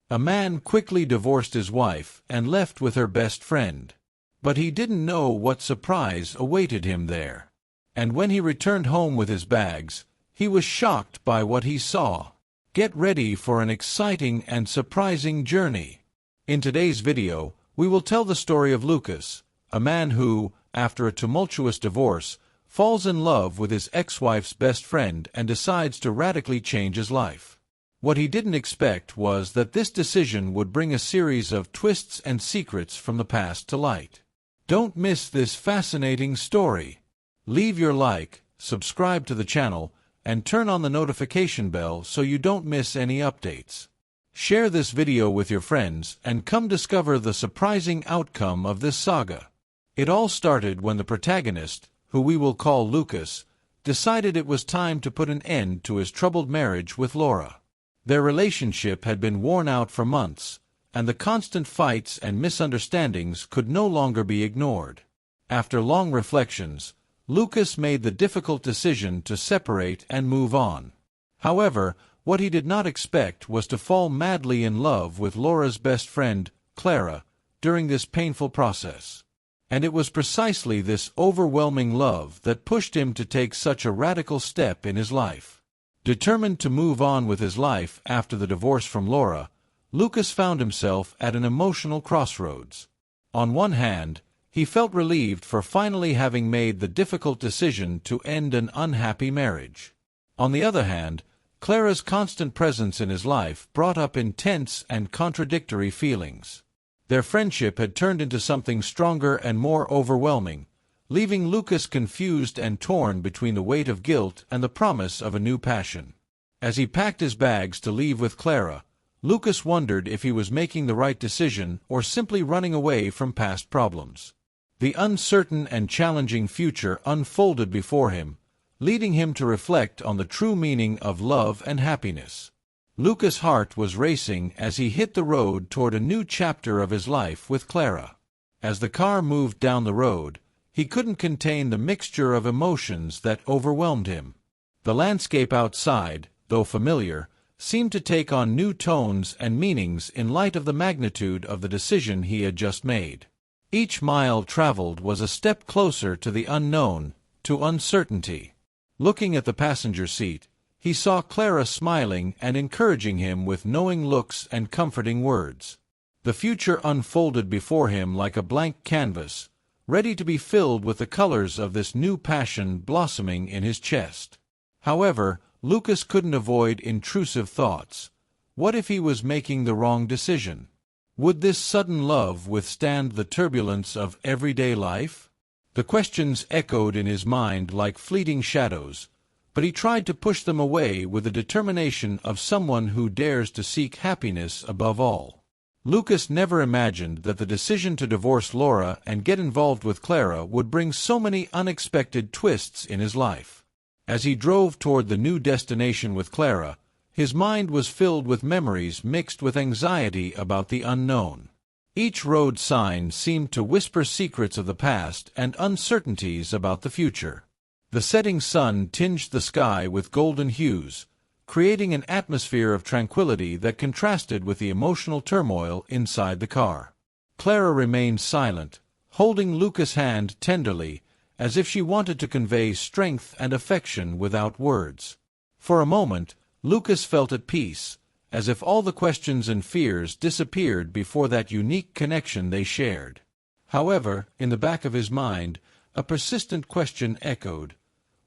A man quickly divorced his wife and left with her best friend. But he didn't know what surprise awaited him there. And when he returned home with his bags, he was shocked by what he saw. Get ready for an exciting and surprising journey. In today's video, we will tell the story of Lucas, a man who, after a tumultuous divorce, falls in love with his ex-wife's best friend and decides to radically change his life. What he didn't expect was that this decision would bring a series of twists and secrets from the past to light. Don't miss this fascinating story. Leave your like, subscribe to the channel, and turn on the notification bell so you don't miss any updates. Share this video with your friends and come discover the surprising outcome of this saga. It all started when the protagonist, who we will call Lucas, decided it was time to put an end to his troubled marriage with Laura. Their relationship had been worn out for months, and the constant fights and misunderstandings could no longer be ignored. After long reflections, Lucas made the difficult decision to separate and move on. However, what he did not expect was to fall madly in love with Laura's best friend, Clara, during this painful process. And it was precisely this overwhelming love that pushed him to take such a radical step in his life. Determined to move on with his life after the divorce from Laura, Lucas found himself at an emotional crossroads. On one hand, he felt relieved for finally having made the difficult decision to end an unhappy marriage. On the other hand, Clara's constant presence in his life brought up intense and contradictory feelings. Their friendship had turned into something stronger and more overwhelming, leaving Lucas confused and torn between the weight of guilt and the promise of a new passion. As he packed his bags to leave with Clara, Lucas wondered if he was making the right decision or simply running away from past problems. The uncertain and challenging future unfolded before him, leading him to reflect on the true meaning of love and happiness. Lucas' heart was racing as he hit the road toward a new chapter of his life with Clara. As the car moved down the road, he couldn't contain the mixture of emotions that overwhelmed him. The landscape outside, though familiar, seemed to take on new tones and meanings in light of the magnitude of the decision he had just made. Each mile traveled was a step closer to the unknown, to uncertainty. Looking at the passenger seat, he saw Clara smiling and encouraging him with knowing looks and comforting words. The future unfolded before him like a blank canvas, ready to be filled with the colors of this new passion blossoming in his chest. However, Lucas couldn't avoid intrusive thoughts. What if he was making the wrong decision? Would this sudden love withstand the turbulence of everyday life? The questions echoed in his mind like fleeting shadows, but he tried to push them away with the determination of someone who dares to seek happiness above all. Lucas never imagined that the decision to divorce Laura and get involved with Clara would bring so many unexpected twists in his life. As he drove toward the new destination with Clara, his mind was filled with memories mixed with anxiety about the unknown. Each road sign seemed to whisper secrets of the past and uncertainties about the future. The setting sun tinged the sky with golden hues, creating an atmosphere of tranquility that contrasted with the emotional turmoil inside the car. Clara remained silent, holding Lucas' hand tenderly, as if she wanted to convey strength and affection without words. For a moment, Lucas felt at peace, as if all the questions and fears disappeared before that unique connection they shared. However, in the back of his mind, a persistent question echoed.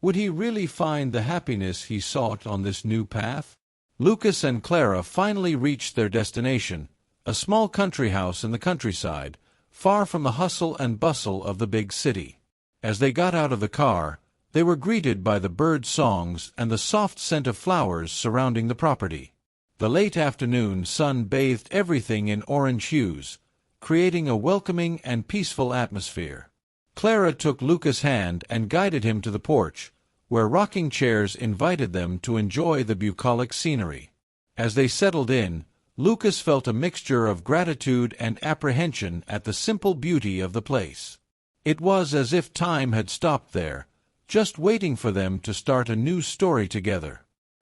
Would he really find the happiness he sought on this new path? Lucas and Clara finally reached their destination, a small country house in the countryside, far from the hustle and bustle of the big city. As they got out of the car, they were greeted by the bird songs and the soft scent of flowers surrounding the property. The late afternoon sun bathed everything in orange hues, creating a welcoming and peaceful atmosphere. Clara took Lucas' hand and guided him to the porch, where rocking chairs invited them to enjoy the bucolic scenery. As they settled in, Lucas felt a mixture of gratitude and apprehension at the simple beauty of the place. It was as if time had stopped there, just waiting for them to start a new story together.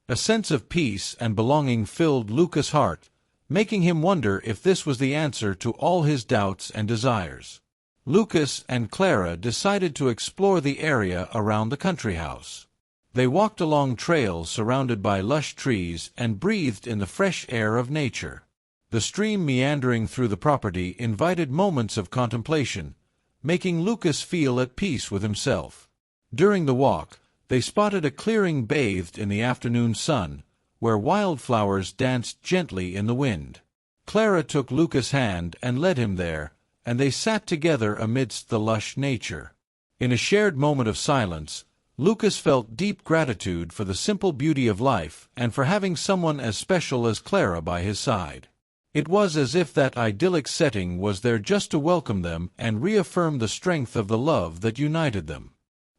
A sense of peace and belonging filled Lucas' heart, making him wonder if this was the answer to all his doubts and desires. Lucas and Clara decided to explore the area around the country house. They walked along trails surrounded by lush trees and breathed in the fresh air of nature. The stream meandering through the property invited moments of contemplation, making Lucas feel at peace with himself. During the walk, they spotted a clearing bathed in the afternoon sun, where wildflowers danced gently in the wind. Clara took Lucas' hand and led him there, and they sat together amidst the lush nature. In a shared moment of silence, Lucas felt deep gratitude for the simple beauty of life and for having someone as special as Clara by his side. It was as if that idyllic setting was there just to welcome them and reaffirm the strength of the love that united them.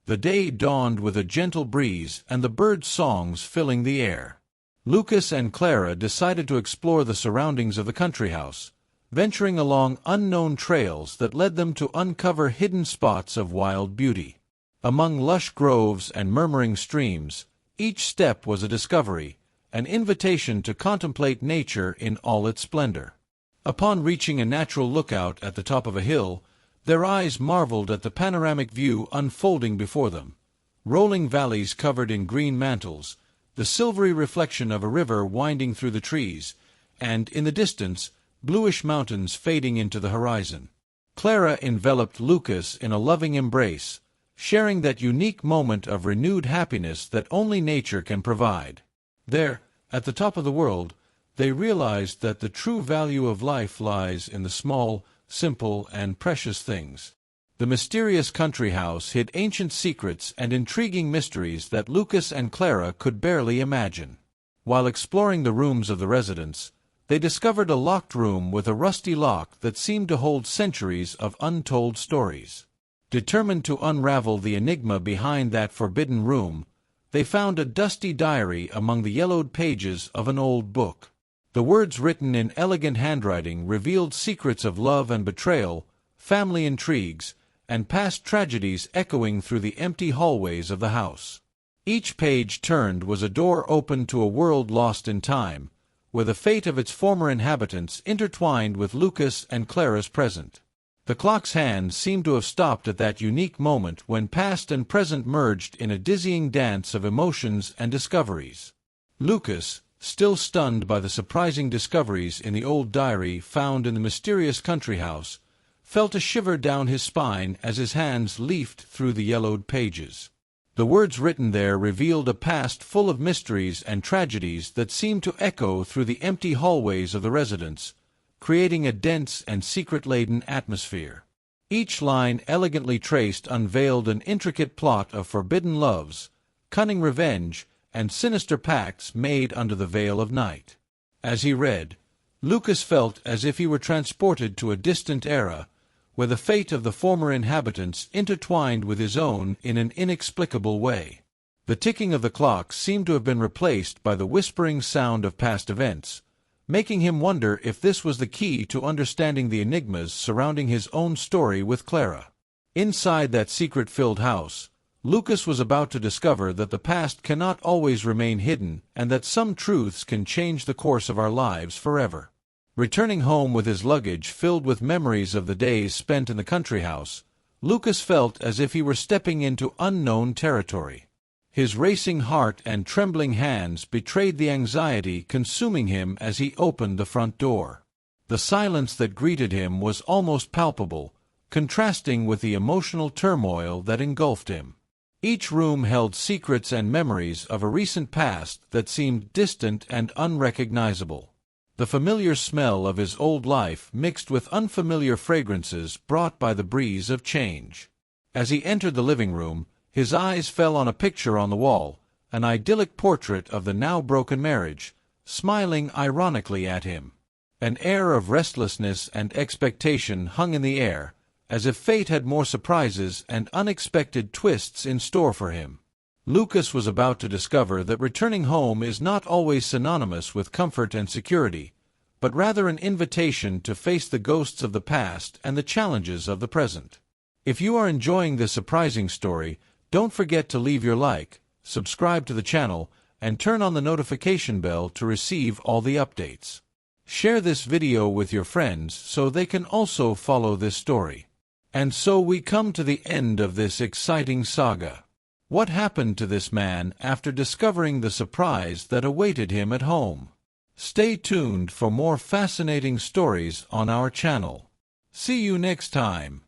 The day dawned with a gentle breeze and the bird songs filling the air. Lucas and Clara decided to explore the surroundings of the country house, venturing along unknown trails that led them to uncover hidden spots of wild beauty. Among lush groves and murmuring streams, each step was a discovery, an invitation to contemplate nature in all its splendor. Upon reaching a natural lookout at the top of a hill, their eyes marveled at the panoramic view unfolding before them. Rolling valleys covered in green mantles, the silvery reflection of a river winding through the trees, and, in the distance, bluish mountains fading into the horizon. Clara enveloped Lucas in a loving embrace, sharing that unique moment of renewed happiness that only nature can provide. There, at the top of the world, they realized that the true value of life lies in the small, simple, and precious things. The mysterious country house hid ancient secrets and intriguing mysteries that Lucas and Clara could barely imagine. While exploring the rooms of the residence, they discovered a locked room with a rusty lock that seemed to hold centuries of untold stories. Determined to unravel the enigma behind that forbidden room, they found a dusty diary among the yellowed pages of an old book. The words written in elegant handwriting revealed secrets of love and betrayal, family intrigues, and past tragedies echoing through the empty hallways of the house. Each page turned was a door open to a world lost in time, where the fate of its former inhabitants intertwined with Lucas and Clara's present. The clock's hand seemed to have stopped at that unique moment when past and present merged in a dizzying dance of emotions and discoveries. Lucas, still stunned by the surprising discoveries in the old diary found in the mysterious country house, felt a shiver down his spine as his hands leafed through the yellowed pages. The words written there revealed a past full of mysteries and tragedies that seemed to echo through the empty hallways of the residence, creating a dense and secret-laden atmosphere. Each line elegantly traced unveiled an intricate plot of forbidden loves, cunning revenge, and sinister pacts made under the veil of night. As he read, Lucas felt as if he were transported to a distant era, where the fate of the former inhabitants intertwined with his own in an inexplicable way. The ticking of the clock seemed to have been replaced by the whispering sound of past events, making him wonder if this was the key to understanding the enigmas surrounding his own story with Clara. Inside that secret-filled house, Lucas was about to discover that the past cannot always remain hidden and that some truths can change the course of our lives forever. Returning home with his luggage filled with memories of the days spent in the country house, Lucas felt as if he were stepping into unknown territory. His racing heart and trembling hands betrayed the anxiety consuming him as he opened the front door. The silence that greeted him was almost palpable, contrasting with the emotional turmoil that engulfed him. Each room held secrets and memories of a recent past that seemed distant and unrecognizable. The familiar smell of his old life mixed with unfamiliar fragrances brought by the breeze of change. As he entered the living room, his eyes fell on a picture on the wall, an idyllic portrait of the now broken marriage, smiling ironically at him. An air of restlessness and expectation hung in the air, as if fate had more surprises and unexpected twists in store for him. Lucas was about to discover that returning home is not always synonymous with comfort and security, but rather an invitation to face the ghosts of the past and the challenges of the present. If you are enjoying this surprising story, don't forget to leave your like, subscribe to the channel, and turn on the notification bell to receive all the updates. Share this video with your friends so they can also follow this story. And so we come to the end of this exciting saga. What happened to this man after discovering the surprise that awaited him at home? Stay tuned for more fascinating stories on our channel. See you next time.